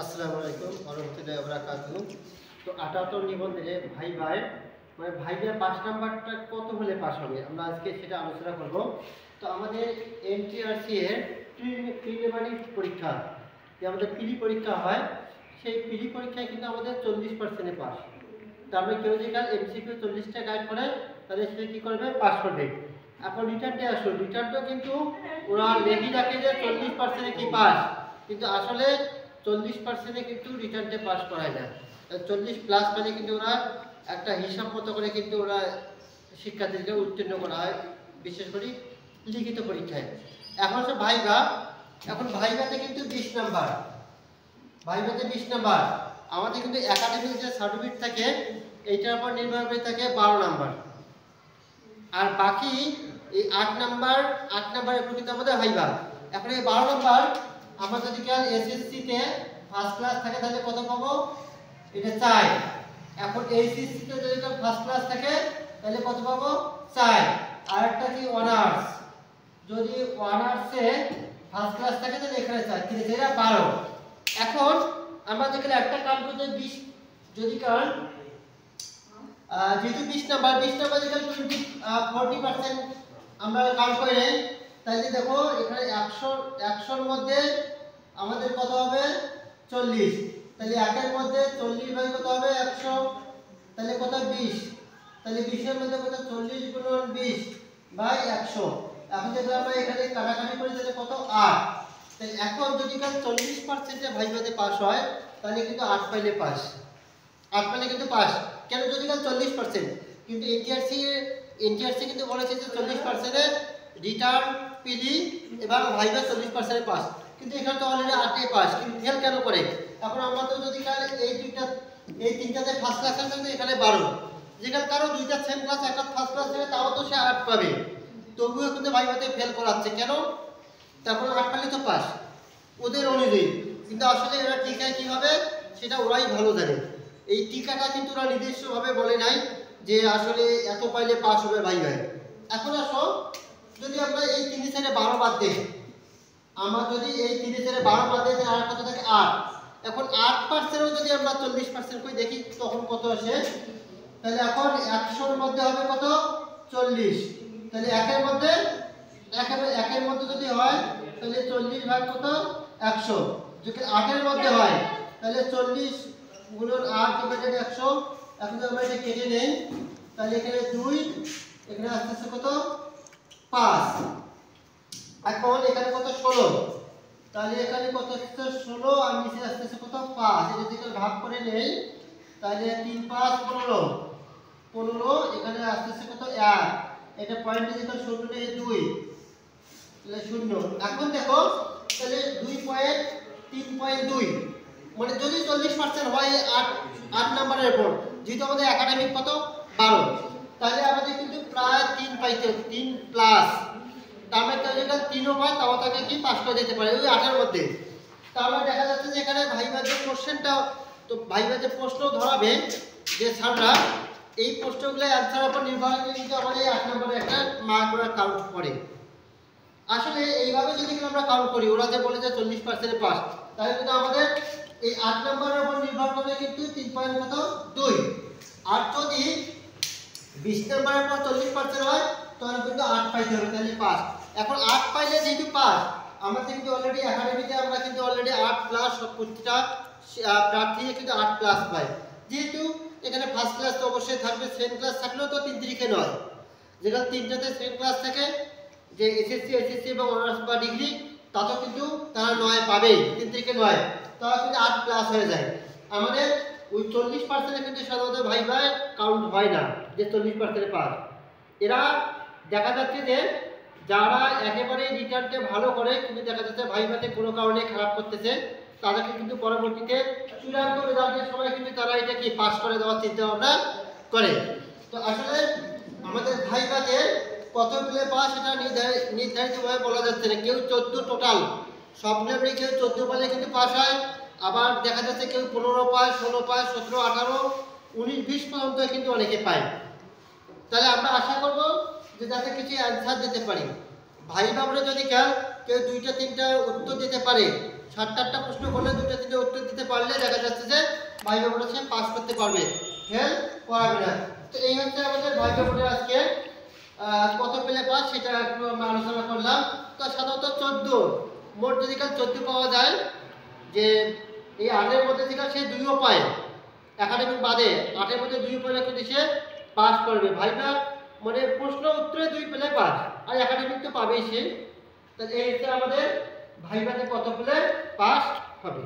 আসসালামু আলাইকুম ওয়া রাহমাতুল্লাহি ওয়া বারাকাতুহু। তো 78 নিবন্ধনে ভাইভার মানে ভাইভার 5 নাম্বারটা কত হলে পাস হবে আমরা আজকে সেটা আলোচনা করব। তো আমাদের এনটিআরসি এর প্রিলিমিনারি পরীক্ষা যে আমাদের প্রি পরীক্ষা হয় সেই প্রি পরীক্ষায় কিন্তু আমাদের 40% পাস। তারপরে কেউ যদি কাল এমসিকিউ 40টা গাইড করে তাহলে সে কি করবে পাস করবে। এখন রিটার্নটা আসলো রিটার্নটা কিন্তু ওরা লেখি রাখে যে 40% কি পাস, কিন্তু আসলে 40% কিন্তু রিটার্নটা পাস করা যায়। 40 প্লাস মানে কিন্তু ওরা একটা হিসাব মতো করে কিন্তু ওরা শিক্ষার্থীদেরকে উত্তীর্ণ করা হয়, বিশেষ করে লিখিত পরীক্ষায়। এখন হচ্ছে ভাইভা, এখন ভাইভাতে কিন্তু 20 নাম্বার, ভাইভাতে 20 নাম্বার। আমাদের কিন্তু একাডেমিক যে সার্টিফিকেট থাকে এইটার উপর নির্ভর করে থাকে 12 নাম্বার, আর বাকি এই 8 নাম্বারের উপর কিন্তু আমাদের ভাইভা। এখন এই 12 নাম্বার আমরা যদি কেন এসএসসি তে ফার্স্ট ক্লাস থাকে তাহলে কত পাবো, এটা 4। এখন এইচএসসি তে যদি ফার্স্ট ক্লাস থাকে তাহলে কত পাবো 4। আর একটা কি অনার্স, যদি অনার্সে ফার্স্ট ক্লাস থাকে তাহলে এখানে 4, 3 এর 12। এখন আমরা যেখানে একটা কাউন্ট করতে 20, যদি কাউন্ট যেহেতু 20 নাম্বার যেখানে 40% আমরা কাউন্ট করে নেই, তাহলে দেখো এখানে 100 এর মধ্যে আমাদের কত হবে 40, তাহলে 1 এর মধ্যে 40 ভাগ কত হবে 100, তাহলে কত 20, তাহলে 20 এর মধ্যে কত 40 গুণন 20 বাই 100। এখন যদি আমরা এখানে কাটাকাটি করি তাহলে কত 8। তাই এখন যদি কাল 40% এ ভাইভাতে পাস হয় তাহলে কিন্তু 8 পাইলে পাস, 8 পাইলে কিন্তু পাস। কেন যদি কাল 40%, কিন্তু এনটিআরসি কিন্তু বলেছে যে 40% এ রিটার্ন পিডি এবং ভাইভা 40% এ পাস, কিন্তু এখানে তো অলরেডি 8 এ পাস, কিন্তু ফেল কেন করে? এখন আমরা তো যদি কাল এই তিনটাতে ফার্স্ট ক্লাস থাকে এখানে 12, যেখানে কারো দুইটা সেম ক্লাস একটা ফার্স্ট ক্লাস থাকে তাও তো সে 8 পাবে, তবুও কিন্তু ভাইভাতে ফেল করাচ্ছে কেন? তারপর 8 পাইলে তো পাস ওদের অনুযায়ী, কিন্তু আসলে এরা টিকায় কি হবে সেটা ওরাই ভালো জানে। এই টিকাটা কিন্তু ওরা নির্দিষ্টভাবে বলে নাই যে আসলে এত পাইলে পাস হবে ভাইভাই। এখন আসো যদি আমরা এই 3 এর 12 বাদ দেই, আমরা যদি এই 3 এর 12 বাদ দেই তাহলে আর কত থাকে 8। এখন 8% ও যদি আমরা 40% কই দেখি তখন কত আসে, তাহলে এখন 100 এর মধ্যে হবে কত 40, তাহলে 1 এর মধ্যে যদি হয় তাহলে 40 ভাগ কত 100, যদি 8 এর মধ্যে হয় তাহলে 40 গুণন 8 ডিভাইডেড 100। এখন যদি আমরা এটা কেটে নেই তাহলে এখানে 2, এখানে আসছে কত 5, এখন এখানে কত 16, তাহলে এখানে কত হচ্ছে 16 আর নিচে আসছে কত 5। এটা যদি ভাগ করে নেই তাহলে 3 5 15, এখানে আসছে কত 1, এটা পয়েন্টে যেটা 0 নেই 2 তাহলে 0। এখন দেখো তাহলে 2.3.2 মানে যদি 40% হয় 8 নাম্বারের উপর, যেহেতু আমাদের একাডেমিক কত 12, তাহলে আমাদের কিন্তু প্রায় 3 পাইতে 3 প্লাস, তার মানে যদি 3 ও পায় তাও তাকে কি পাস করে দিতে পারে ওই 8 এর মধ্যে। তাহলে দেখা যাচ্ছে যে এখানে ভাইভা যে কোশ্চেনটা, তো ভাইভা যে প্রশ্ন ধরাবে যে স্যাররা এই প্রশ্নগুলো অ্যানসার উপর নির্ভর করে কিন্তু আমাদের এই 8 নম্বরে একটা মার্ক ওরা কাউন্ট করে। আসলে এইভাবে যদি আমরা কাউন্ট করি ওরা যে বলে যে 40% পাস, তাহলে কিন্তু আমাদের এই 8 নম্বরের উপর নির্ভর করে কিন্তু 3.2। আর যদি 20 নম্বরের পর 40% হয় তাহলে কিন্তু 8 পাইতে হবে তাহলে পাস। এখন 8 পাইলে যেহেতু পাস, আমরা কিন্তু অলরেডি একাডেমিতে আমরা কিন্তু অলরেডি 8 প্লাস প্রত্যেকটা প্রার্থী কিন্তু 8 প্লাস পায়। যেহেতু এখানে ফার্স্ট ক্লাস তো অবশ্যই থাকবে, সেকেন্ড ক্লাস থাকলেও তো 3 3 9, যেখানে 3টাতে সেকেন্ড ক্লাস থাকে যে এসএসসি এবং অনার্স বা ডিগ্রি, তাতেও কিন্তু তারা 9 পাবেই, 3 3 9, তারা কিন্তু 8 প্লাস হয়ে যায়। আমাদের ওই 40% কিন্তু সাধারণত ভাইভাই কাউন্ট হয় না যে 40% পাস। এরা দেখা যাচ্ছে যে যারা একেবারে রিটার্নটা ভালো করে কিন্তু দেখা যাচ্ছে ভাইভাতে কোনো কারণে খারাপ করতেছে, তাদেরকে কিন্তু পরবর্তীতে চূড়ান্ত রেজাল্টের সময় কিন্তু তারা এটা কি পাস করে দেওয়ার চিন্তা ভাবনা করে। তো আসলে আমাদের ভাইভাতে কত পেলে পাস সেটা নির্ধারিতভাবে বলা যাচ্ছে না। কেউ 14 টোটাল সবগুলো মিলে কেউ 14 পেলে কিন্তু পাস হয়, আবার দেখা যাচ্ছে কেউ 15 পায়, 16 পায়, 17 18 19 20 পর্যন্ত কিন্তু অনেকে পায়। তাহলে আমরা আশা করব যে যাতে কিছু অ্যানসার দিতে পারি। ভাইভা যদি কেউ 2টা 3টা উত্তর দিতে পারে, 7-8টা প্রশ্ন করলে 2টা 3টা উত্তর দিতে পারে। ভাইভা বোর্ডে সে পাস করতে পারবে, ফেল করাবে না। তো এই হচ্ছে আমাদের ভাইভা বোর্ডের আজকে কত পেলে পাস সেটা একটু আমরা আলোচনা করলাম। তো সাধারণত 14 মোট যদি কাল 14 পাওয়া যায়, যে এই 8-এর মধ্যে থেকে সে 2ও পায়, একাডেমিক বাদে 8-এর মধ্যে 2 পেলে কিন্তু সে পাস করবে। ভাইভা মানে প্রশ্ন উত্তরে 2 পেলে পাস, আর একাডেমিক তো পাবেই সে। তাহলে এই হচ্ছে আমাদের ভাইভাতে কত পেলে পাস হবে।